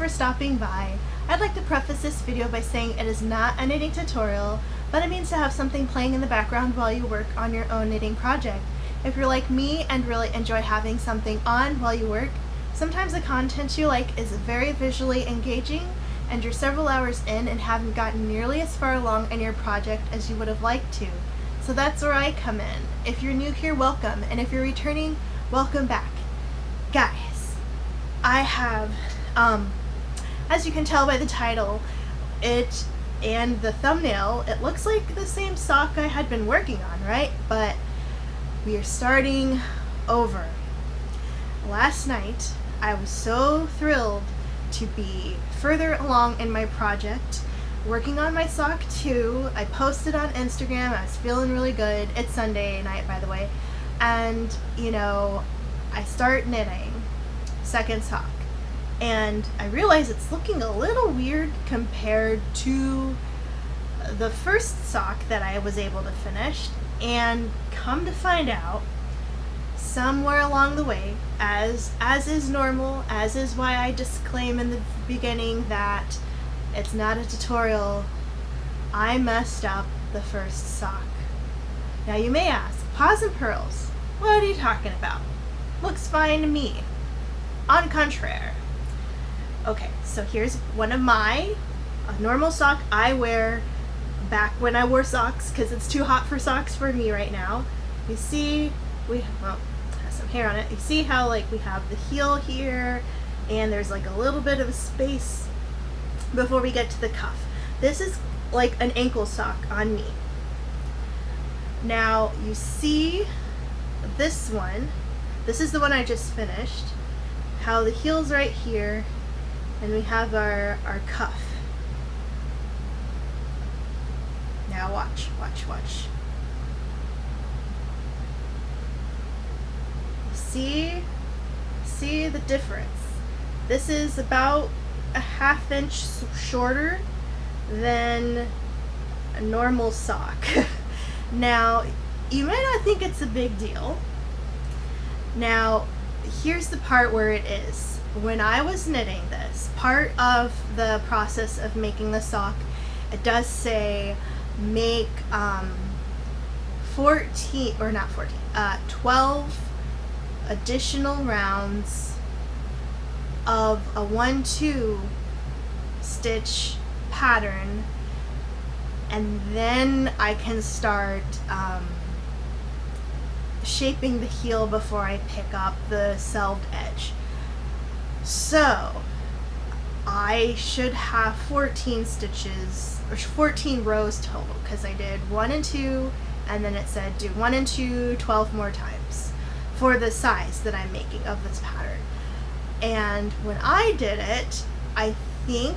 for stopping by. I'd like to preface this video by saying it is not a knitting tutorial, but it means to have something playing in the background while you work on your own knitting project. If you're like me and really enjoy having something on while you work, sometimes the content you like is very visually engaging and you're several hours in and haven't gotten nearly as far along in your project as you would have liked to. So that's where I come in. If you're new here, welcome, and if you're returning, welcome back. Guys, I have, as you can tell by the title, and the thumbnail, it looks like the same sock I had been working on, right? But we are starting over. Last night, I was so thrilled to be further along in my project, working on my sock too. I posted on Instagram, I was feeling really good. It's Sunday night, by the way. And, you know, I start knitting, second sock. And I realize it's looking a little weird compared to the first sock that I was able to finish. And come to find out, somewhere along the way, as is normal, as is why I disclaim in the beginning that it's not a tutorial, I messed up the first sock. Now you may ask, Paws and Pearls, what are you talking about? Looks fine to me. En contraire. Okay, so here's one of a normal sock I wear back when I wore socks, because it's too hot for socks for me right now. You see, it has some hair on it. You see how like we have the heel here, and there's like a little bit of a space before we get to the cuff. This is like an ankle sock on me. Now you see this one. This is the one I just finished. How the heel's right here, and we have our cuff. Now watch. See the difference? This is about a ½ inch shorter than a normal sock. Now, you might not think it's a big deal. Now, here's the part where it is. When I was knitting this, part of the process of making the sock, it does say make 12 additional rounds of a 1-2 stitch pattern, and then I can start shaping the heel before I pick up the selved edge. So I should have 14 stitches, or 14 rows total, because I did 1 and 2, and then it said do 1 and 2 12 more times for the size that I'm making of this pattern. And when I did it, I think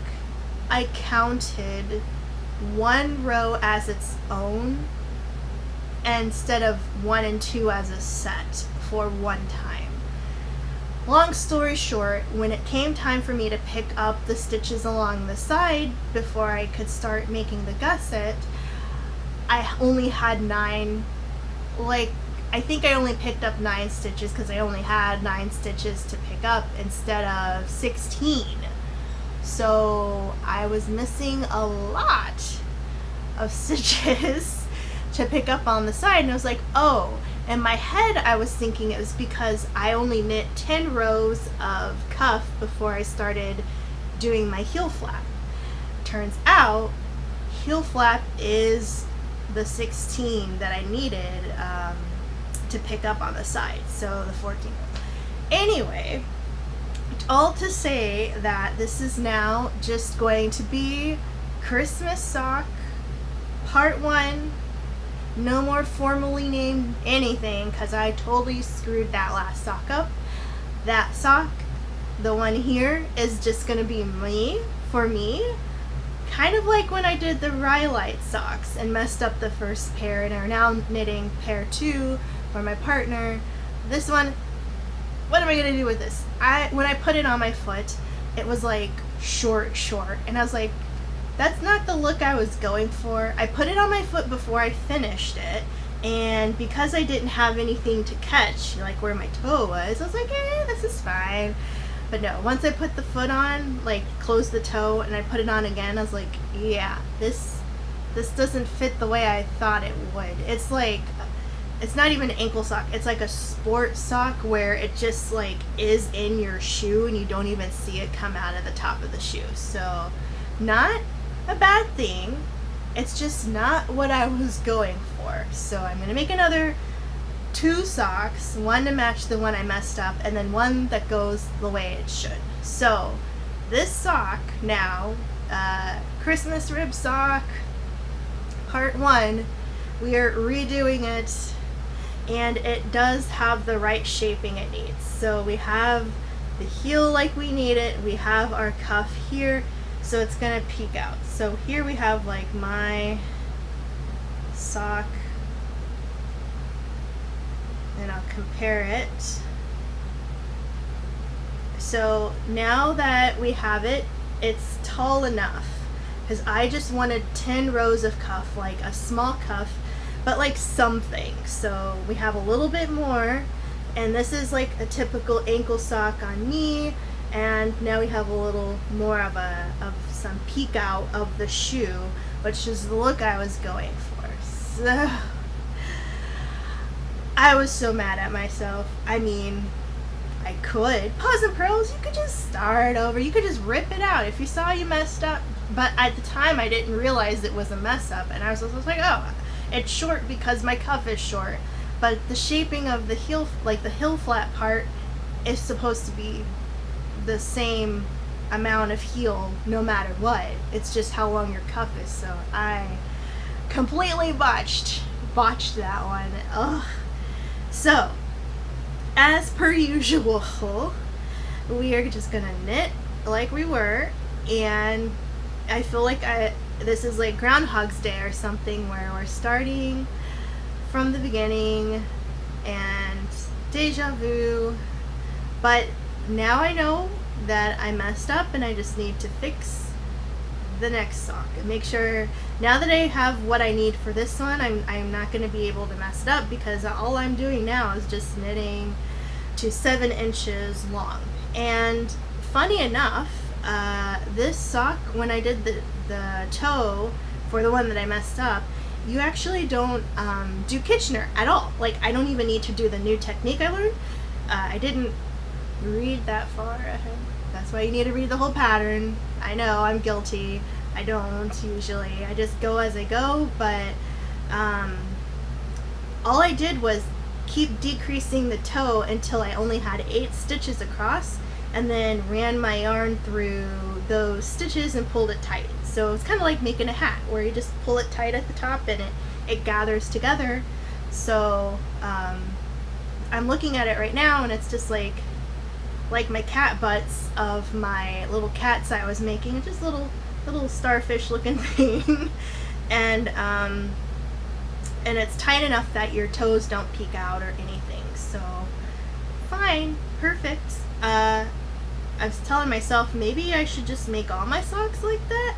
I counted 1 row as its own instead of 1 and 2 as a set for one time. Long story short, when it came time for me to pick up the stitches along the side before I could start making the gusset, I only had 9, I think I only picked up 9 stitches because I only had 9 stitches to pick up instead of 16. So I was missing a lot of stitches to pick up on the side, and I was like, oh, in my head I was thinking it was because I only knit 10 rows of cuff before I started doing my heel flap. Turns out heel flap is the 16 that I needed to pick up on the side, so the 14. Anyway, all to say that this is now just going to be Christmas sock part 1. No more formally named anything, because I totally screwed that last sock up. That sock, the one here, is just going to be me, for me. Kind of like when I did the Rhyolite socks and messed up the first pair and are now knitting pair 2 for my partner. This one, what am I going to do with this? When I put it on my foot, it was like short, and I was like, that's not the look I was going for. I put it on my foot before I finished it, and because I didn't have anything to catch, like where my toe was, I was like, this is fine. But no, once I put the foot on, like close the toe and I put it on again, I was like, yeah, this doesn't fit the way I thought it would. It's like, it's not even an ankle sock. It's like a sport sock where it just like is in your shoe and you don't even see it come out of the top of the shoe. So not a bad thing. It's just not what I was going for. So I'm going to make another 2 socks, one to match the one I messed up, and then one that goes the way it should. So this sock now, Christmas rib sock, part 1, we are redoing it, and it does have the right shaping it needs. So we have the heel like we need it, we have our cuff here, so it's gonna peek out. So here we have like my sock, and I'll compare it. So now that we have it, it's tall enough, because I just wanted 10 rows of cuff, like a small cuff, but like something. So we have a little bit more, and this is like a typical ankle sock on me, and now we have a little more of some peek out of the shoe, which is the look I was going for. So I was so mad at myself. I mean, I could pause and pearls, you could just start over, you could just rip it out if you saw you messed up. But at the time I didn't realize it was a mess up, and I was like, oh, it's short because my cuff is short, but the shaping of the heel, like the heel flap part, is supposed to be the same amount of heel no matter what. It's just how long your cuff is. So I completely botched that one. Ugh. So as per usual, we are just gonna knit like we were, and I feel like this is like Groundhog's Day or something, where we're starting from the beginning and deja vu. But now I know that I messed up and I just need to fix the next sock and make sure, now that I have what I need for this one, I'm not going to be able to mess it up, because all I'm doing now is just knitting to 7 inches long. And funny enough, this sock, when I did the toe for the one that I messed up, you actually don't do Kitchener at all. Like, I don't even need to do the new technique I learned. I didn't read that far ahead. That's why you need to read the whole pattern. I know, I'm guilty. I don't usually. I just go as I go, but all I did was keep decreasing the toe until I only had 8 stitches across, and then ran my yarn through those stitches and pulled it tight. So it's kind of like making a hat, where you just pull it tight at the top and it gathers together. So I'm looking at it right now, and it's just like my cat butts of my little cats I was making, just little starfish looking thing. And it's tight enough that your toes don't peek out or anything. So fine, perfect. I was telling myself maybe I should just make all my socks like that.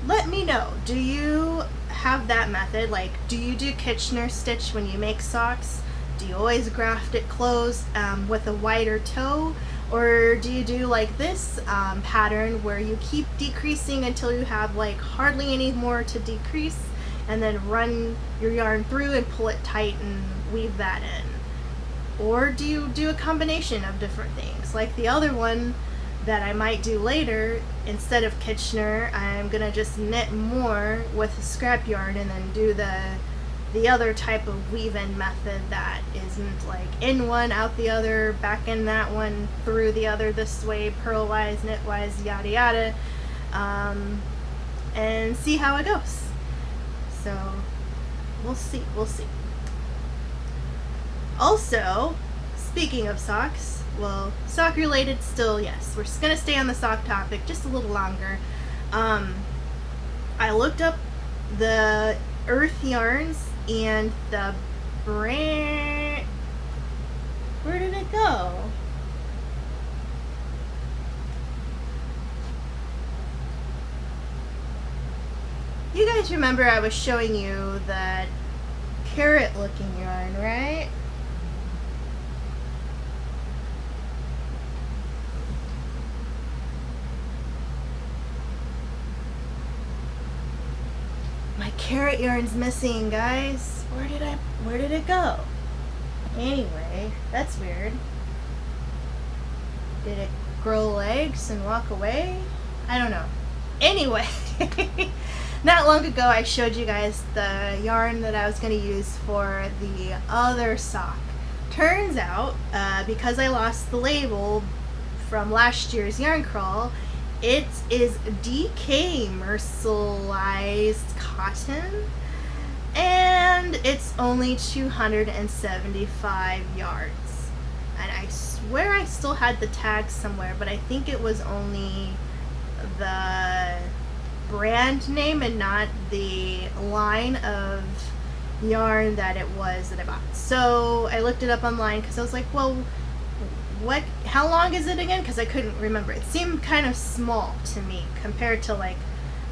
Let me know, do you have that method? Like, do you do Kitchener stitch when you make socks? Do you always graft it closed with a wider toe? Or do you do like this pattern where you keep decreasing until you have like hardly any more to decrease, and then run your yarn through and pull it tight and weave that in? Or do you do a combination of different things? Like the other one that I might do later, instead of Kitchener, I'm gonna just knit more with scrap yarn and then do the other type of weave-in method that isn't like in one, out the other, back in that one, through the other this way, purl-wise, knit-wise, yada yada, and see how it goes. So we'll see. Also, speaking of socks, well, sock related still, yes, we're just gonna stay on the sock topic just a little longer. I looked up the earth yarns and the brand, where did it go? You guys remember I was showing you that carrot looking yarn, right? my carrot yarn's missing, guys. Where did it go? Anyway, that's weird. Did it grow legs and walk away? I don't know. Anyway, not long ago I showed you guys the yarn that I was going to use for the other sock. Turns out, because I lost the label from last year's yarn crawl, it is DK mercerized cotton, and it's only 275 yards. And I swear I still had the tag somewhere, but I think it was only the brand name and not the line of yarn that it was that I bought. So I looked it up online because I was like, well, how long is it again? Because I couldn't remember. It seemed kind of small to me compared to like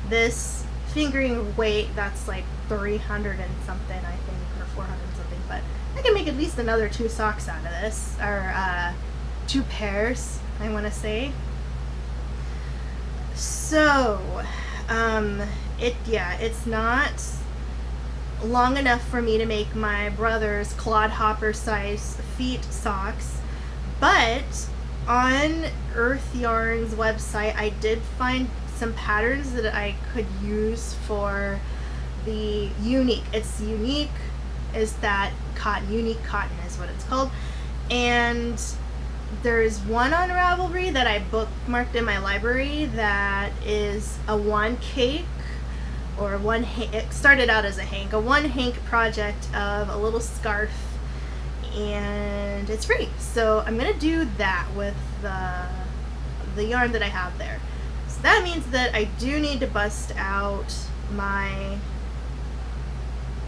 this fingering weight that's like 300 and something, I think, or 400 something. But I can make at least another 2 socks out of this, or 2 pairs, I want to say. So it's not long enough for me to make my brother's clodhopper size feet socks, but on Earth Yarn's website I did find some patterns that I could use for the unique. It's unique is that cotton, unique cotton is what it's called, and there's one on Ravelry that I bookmarked in my library that is a one cake, or it started out as a one hank project of a little scarf, and it's free. So I'm gonna do that with the yarn that I have there. So that means that I do need to bust out my,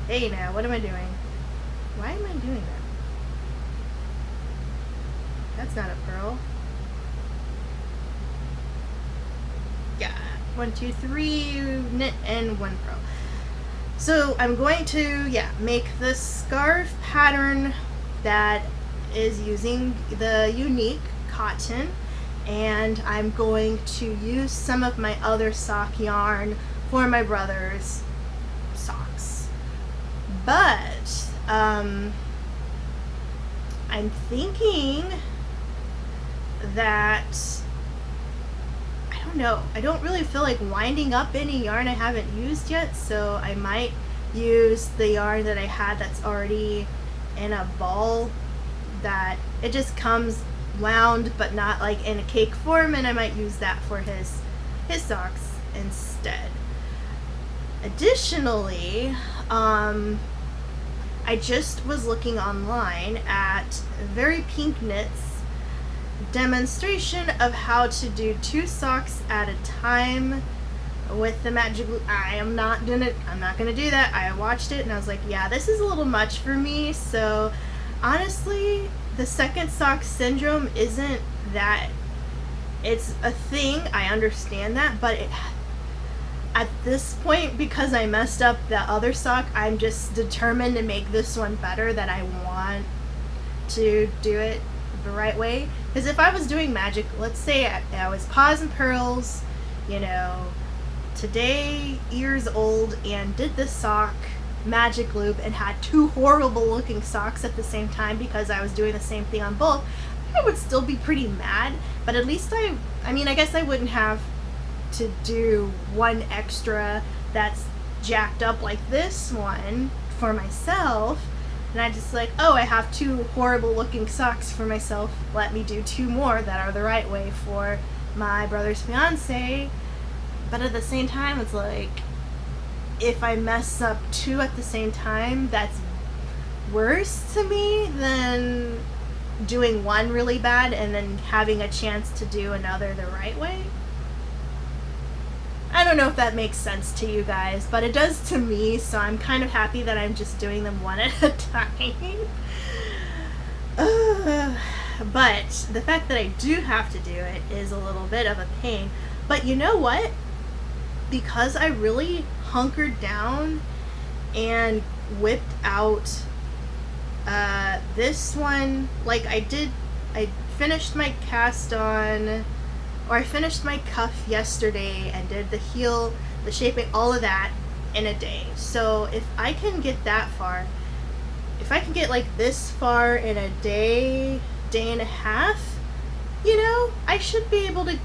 hey now, what am I doing? Why am I doing that? That's not a pearl. Yeah, 1, 2, 3 knit and 1 pearl. So I'm going to make this scarf pattern that is using the unique cotton, and I'm going to use some of my other sock yarn for my brother's socks. But I'm thinking that, I don't know, I don't really feel like winding up any yarn I haven't used yet, so I might use the yarn that I had that's already in a ball, that it just comes wound but not like in a cake form, and I might use that for his socks instead. Additionally, I just was looking online at Very Pink Knit's demonstration of how to do 2 socks at a time with the magic glue. I'm not gonna do that. I watched it and I was like, yeah, this is a little much for me. So honestly, the second sock syndrome isn't that, it's a thing, I understand that, but at this point, because I messed up the other sock, I'm just determined to make this one better, that I want to do it the right way. Because if I was doing magic, let's say I was paws and pearls, today years old, and did this sock magic loop and had 2 horrible looking socks at the same time because I was doing the same thing on both, I would still be pretty mad. But at least I guess I wouldn't have to do one extra that's jacked up like this one for myself, and I just like, oh, I have 2 horrible looking socks for myself, let me do 2 more that are the right way for my brother's fiance. But at the same time, it's like, if I mess up 2 at the same time, that's worse to me than doing one really bad and then having a chance to do another the right way. I don't know if that makes sense to you guys, but it does to me, so I'm kind of happy that I'm just doing them one at a time. But the fact that I do have to do it is a little bit of a pain. But you know what? Because I really hunkered down and whipped out this one, like I finished my cast on, or I finished my cuff yesterday and did the heel, the shaping, all of that in a day. So if I can get that far, if I can get like this far in a day, day and a half, I should be able to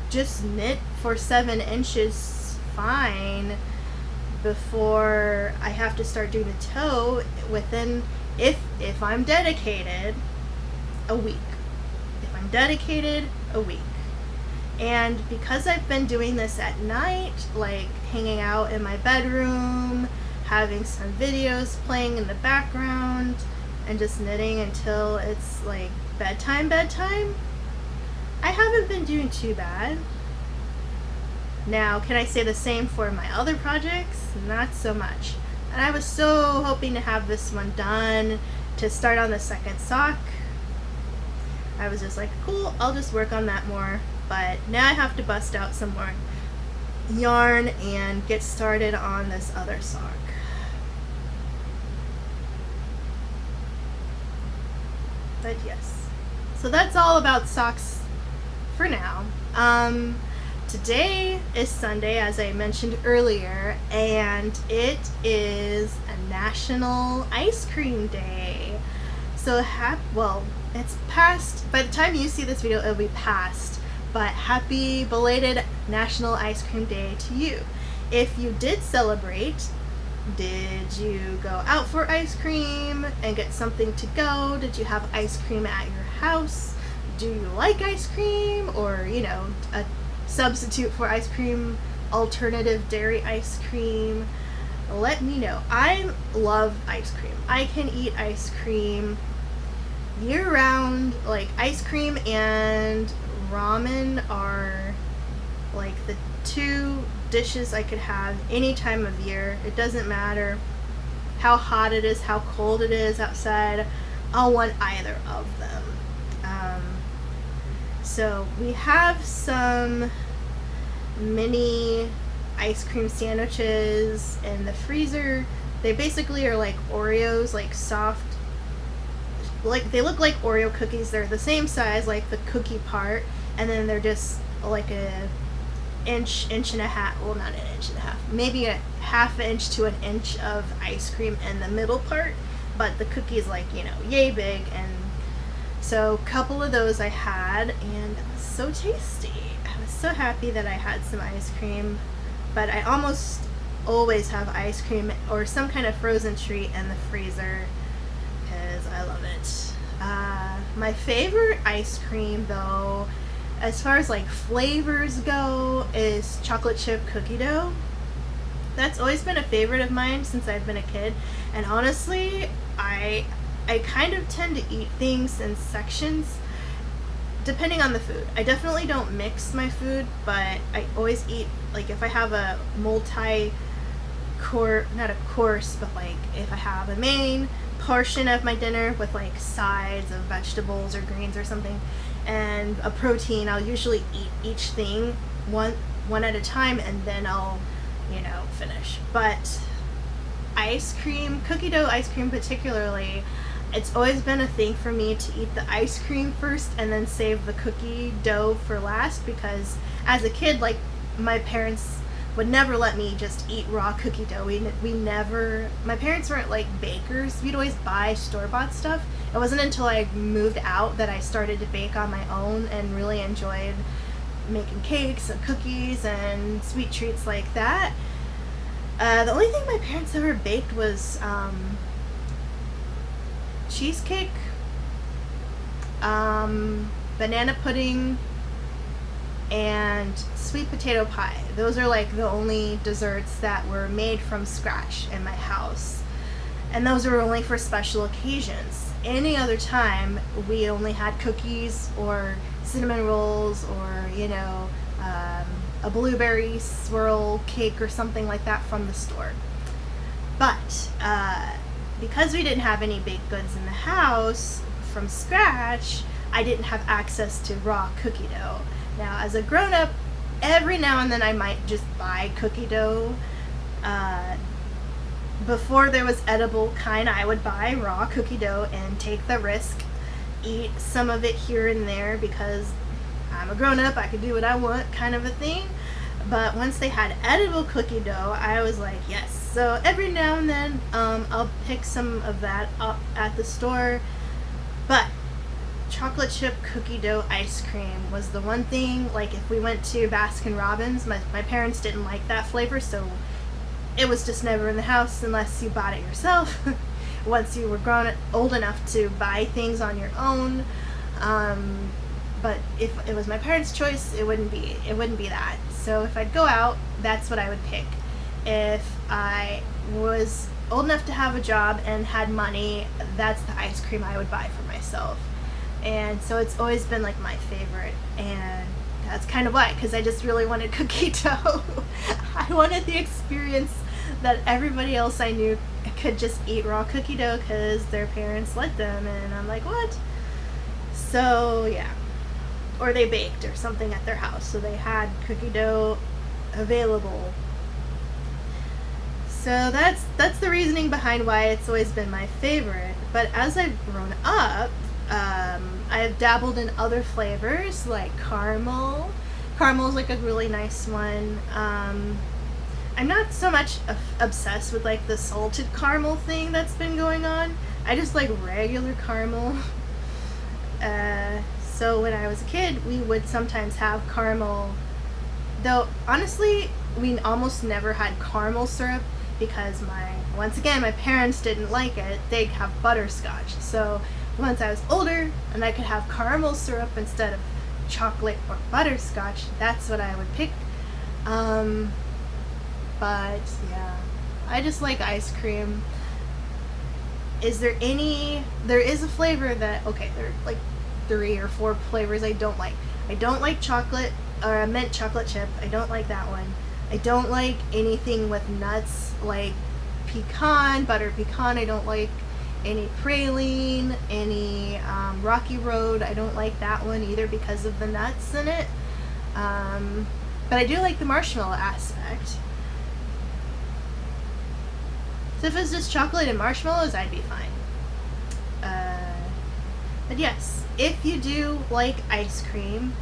just knit for 7 inches fine before I have to start doing the toe within, if I'm dedicated, a week. If I'm dedicated, a week. And because I've been doing this at night, like hanging out in my bedroom, having some videos playing in the background, and just knitting until it's like bedtime, I haven't been doing too bad. Now, can I say the same for my other projects? Not so much. And I was so hoping to have this one done to start on the second sock. I was just like, cool, I'll just work on that more. But now I have to bust out some more yarn and get started on this other sock. But yes, so that's all about socks for now. Today is Sunday, as I mentioned earlier, and it is a National Ice Cream Day. So it's past, by the time you see this video it'll be past, but happy belated National Ice Cream Day to you. If you did celebrate, did you go out for ice cream and get something to go? Did you have ice cream at your house? Do you like ice cream, or a substitute for ice cream, alternative dairy ice cream? Let me know. I love ice cream. I can eat ice cream year round. Like, ice cream and ramen are like the two dishes I could have any time of year. It doesn't matter how hot it is, how cold it is outside. I'll want either of them. So we have some mini ice cream sandwiches in the freezer. They basically are like Oreos, like soft, like they look like Oreo cookies. They're the same size, like the cookie part, and then they're just like a inch and a half, well, not an inch and a half, maybe a half inch to an inch of ice cream in the middle part, but the cookie is like, yay big. And so a couple of those I had, and it was so tasty. I was so happy that I had some ice cream. But I almost always have ice cream or some kind of frozen treat in the freezer because I love it. My favorite ice cream, though, as far as like flavors go, is chocolate chip cookie dough. That's always been a favorite of mine since I've been a kid. And honestly, I kind of tend to eat things in sections depending on the food. I definitely don't mix my food, but I always eat, like if I have a not a course, but like if I have a main portion of my dinner with like sides of vegetables or greens or something, and a protein, I'll usually eat each thing one at a time, and then I'll finish. But ice cream, cookie dough ice cream particularly, it's always been a thing for me to eat the ice cream first and then save the cookie dough for last, because as a kid, like, my parents would never let me just eat raw cookie dough. We never, my parents weren't like bakers. We'd always buy store-bought stuff. It wasn't until I moved out that I started to bake on my own and really enjoyed making cakes and cookies and sweet treats like that. The only thing my parents ever baked was cheesecake, banana pudding, and sweet potato pie. Those are like the only desserts that were made from scratch in my house. And those were only for special occasions. Any other time, we only had cookies or cinnamon rolls or, a blueberry swirl cake or something like that from the store. But because we didn't have any baked goods in the house from scratch, I didn't have access to raw cookie dough. Now, as a grown-up, every now and then I might just buy cookie dough. Before there was edible kind, I would buy raw cookie dough and take the risk, eat some of it here and there because I'm a grown-up, I can do what I want kind of a thing. But once they had edible cookie dough, I was like, yes. So every now and then, I'll pick some of that up at the store. But chocolate chip cookie dough ice cream was the one thing. Like, if we went to Baskin Robbins, my parents didn't like that flavor, so it was just never in the house unless you bought it yourself. Once you were old enough to buy things on your own. But if it was my parents' choice, it wouldn't be that. So if I'd go out, that's what I would pick. If I was old enough to have a job and had money, that's the ice cream I would buy for myself. And so it's always been like my favorite, and that's kind of why, because I just really wanted cookie dough. I wanted the experience that everybody else I knew could just eat raw cookie dough because their parents let them, and I'm like, what? So yeah. Or they baked or something at their house, so they had cookie dough available. So that's the reasoning behind why it's always been my favorite. But as I've grown up, I've dabbled in other flavors like caramel. Caramel's like a really nice one. I'm not so much obsessed with like the salted caramel thing that's been going on. I just like regular caramel. So when I was a kid, we would sometimes have caramel. Though honestly, we almost never had caramel syrup because once again my parents didn't like it. They'd have butterscotch. So once I was older and I could have caramel syrup instead of chocolate or butterscotch, that's what I would pick. But yeah, I just like ice cream. There is a flavor that, okay, there are like 3 or 4 flavors I don't like. I don't like chocolate, or mint chocolate chip. I don't like that one. I don't like anything with nuts, like butter pecan. I don't like any praline, any Rocky Road. I don't like that one either because of the nuts in it. But I do like the marshmallow aspect. So if it was just chocolate and marshmallows, I'd be fine. But yes, if you do like ice cream,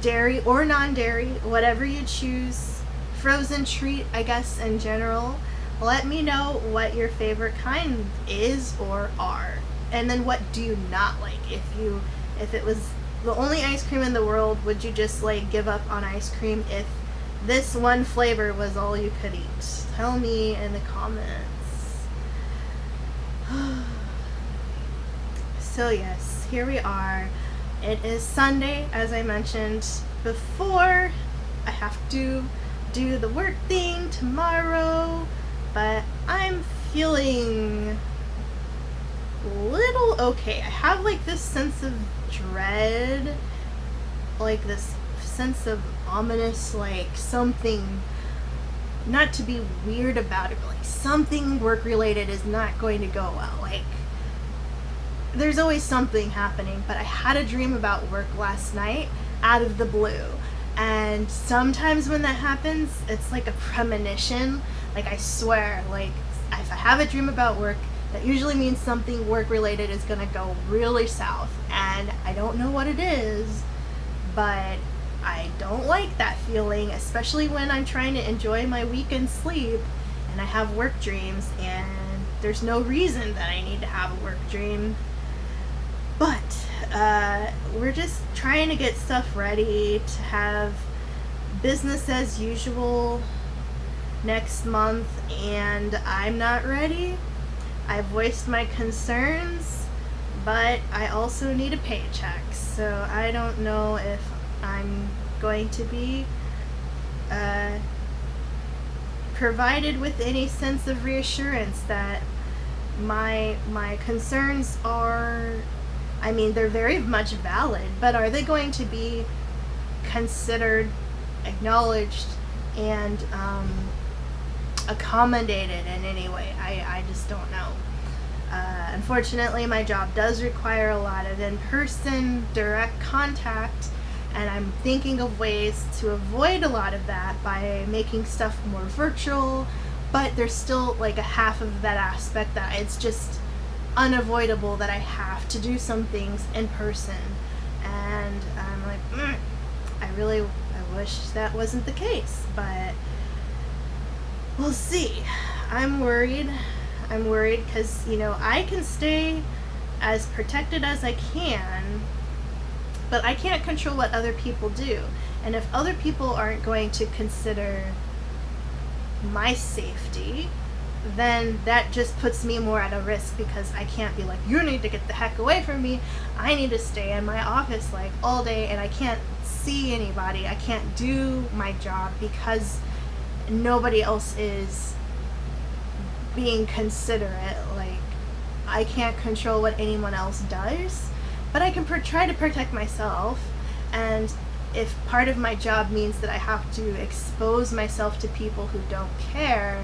dairy or non-dairy, whatever you choose, frozen treat, I guess, in general, let me know what your favorite kind is or are. And then what do you not like? If it was the only ice cream in the world, would you just like give up on ice cream if this one flavor was all you could eat? Tell me in the comments. So yes, here we are. It is Sunday, as I mentioned before. I have to do the work thing tomorrow, but I'm feeling a little okay. I have like this sense of dread, like this sense of ominous, like something, not to be weird about it, but like something work related is not going to go well. Like, there's always something happening, but I had a dream about work last night out of the blue. And sometimes when that happens, it's like a premonition. Like, I swear, like, if I have a dream about work, that usually means something work related is gonna go really south. And I don't know what it is, but I don't like that feeling, especially when I'm trying to enjoy my weekend sleep and I have work dreams, and there's no reason that I need to have a work dream. But we're just trying to get stuff ready to have business as usual next month, and I'm not ready. I voiced my concerns, but I also need a paycheck, so I don't know if I'm going to be provided with any sense of reassurance that my concerns are, I mean, they're very much valid, but are they going to be considered, acknowledged, and accommodated in any way? I just don't know. Unfortunately, my job does require a lot of in-person direct contact, and I'm thinking of ways to avoid a lot of that by making stuff more virtual, but there's still like a half of that aspect that it's just unavoidable that I have to do some things in person. And I'm like, I wish that wasn't the case, but we'll see. I'm worried. I'm worried because, I can stay as protected as I can, but I can't control what other people do. And if other people aren't going to consider my safety, then that just puts me more at a risk, because I can't be like, you need to get the heck away from me. I need to stay in my office like all day, and I can't see anybody. I can't do my job because nobody else is being considerate. Like, I can't control what anyone else does, but I can try to protect myself. And if part of my job means that I have to expose myself to people who don't care,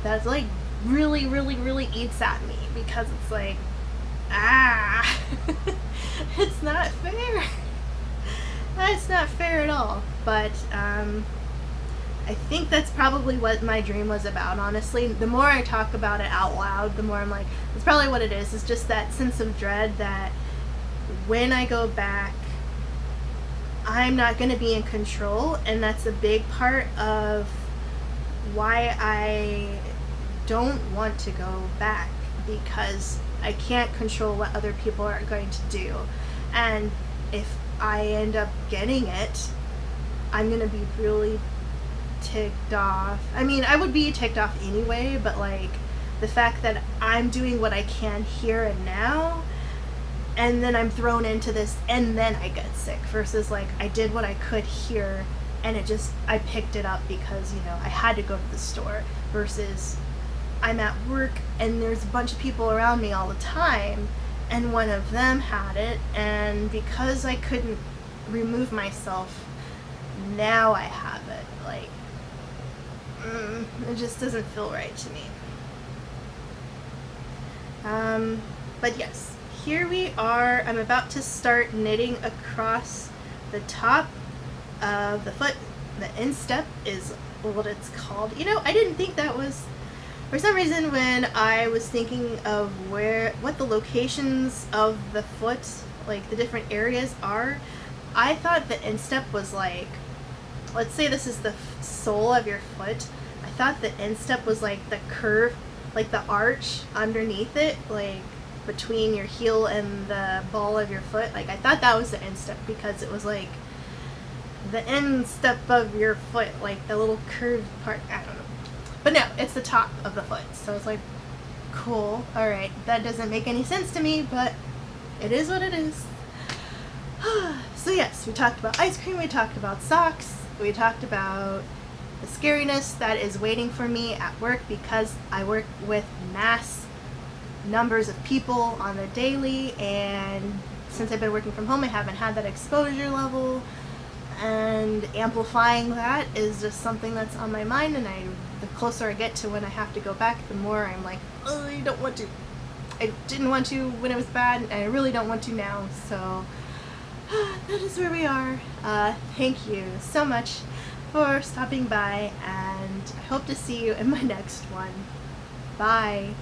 that's like really, really, really eats at me, because it's like, it's not fair. That's not fair at all. But I think that's probably what my dream was about, honestly. The more I talk about it out loud, the more I'm like, that's probably what it is. It's just that sense of dread that when I go back, I'm not going to be in control, and that's a big part of why I don't want to go back, because I can't control what other people are going to do. And if I end up getting it, I'm going to be really ticked off. I mean, I would be ticked off anyway, but like the fact that I'm doing what I can here and now, and then I'm thrown into this, and then I get sick, versus like I did what I could here, and I picked it up because, I had to go to the store, versus I'm at work and there's a bunch of people around me all the time, and one of them had it, and because I couldn't remove myself, now I have it. Like, it just doesn't feel right to me. But yes, here we are. I'm about to start knitting across the top of the foot. The instep is what it's called. I didn't think that was, for some reason, when I was thinking of what the locations of the foot, like the different areas are, I thought the instep was like, let's say this is the sole of your foot. I thought the instep was like the curve, like the arch underneath it, like between your heel and the ball of your foot. Like, I thought that was the instep, because it was like the instep of your foot, like the little curved part. I don't know. But no, it's the top of the foot. So it's like, cool. Alright, that doesn't make any sense to me, but it is what it is. So yes, we talked about ice cream, we talked about socks, we talked about the scariness that is waiting for me at work, because I work with mass numbers of people on the daily, and since I've been working from home, I haven't had that exposure level, and amplifying that is just something that's on my mind, and the closer I get to when I have to go back, the more I'm like, oh, I don't want to. I didn't want to when it was bad, and I really don't want to now, so that is where we are. Thank you so much for stopping by, and I hope to see you in my next one. Bye.